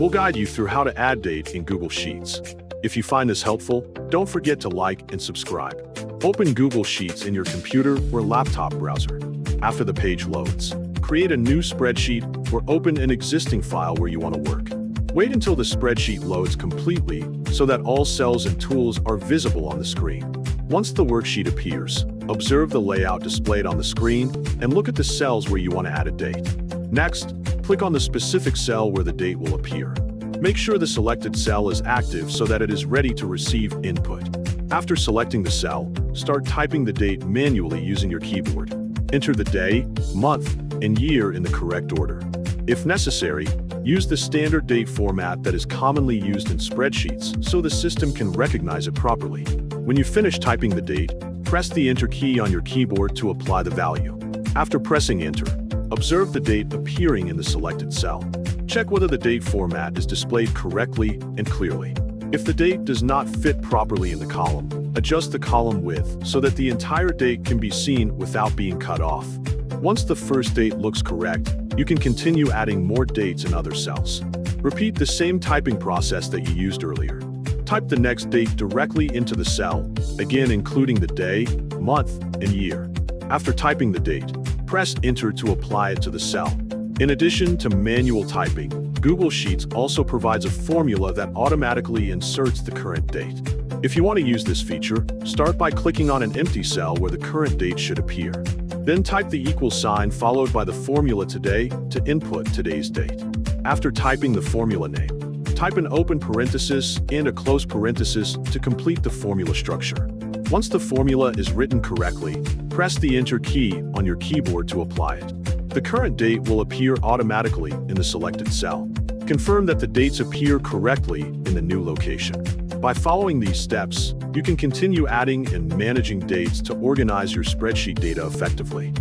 We'll guide you through how to add date in Google Sheets. If you find this helpful, don't forget to like and subscribe. Open Google Sheets in your computer or laptop browser. After the page loads, create a new spreadsheet or open an existing file where you want to work. Wait until the spreadsheet loads completely so that all cells and tools are visible on the screen. Once the worksheet appears, observe the layout displayed on the screen and look at the cells where you want to add a date. Next, click on the specific cell where the date will appear. Make sure the selected cell is active so that it is ready to receive input. After selecting the cell, start typing the date manually using your keyboard. Enter the day, month, and year in the correct order. If necessary, use the standard date format that is commonly used in spreadsheets so the system can recognize it properly. When you finish typing the date, press the Enter key on your keyboard to apply the value. After pressing Enter, observe the date appearing in the selected cell. Check whether the date format is displayed correctly and clearly. If the date does not fit properly in the column, adjust the column width so that the entire date can be seen without being cut off. Once the first date looks correct, you can continue adding more dates in other cells. Repeat the same typing process that you used earlier. Type the next date directly into the cell, again including the day, month, and year. After typing the date, press Enter to apply it to the cell. In addition to manual typing, Google Sheets also provides a formula that automatically inserts the current date. If you want to use this feature, start by clicking on an empty cell where the current date should appear. Then type the equal sign followed by the formula today to input today's date. After typing the formula name, type an open parenthesis and a close parenthesis to complete the formula structure. Once the formula is written correctly, press the Enter key on your keyboard to apply it. The current date will appear automatically in the selected cell. Confirm that the dates appear correctly in the new location. By following these steps, you can continue adding and managing dates to organize your spreadsheet data effectively.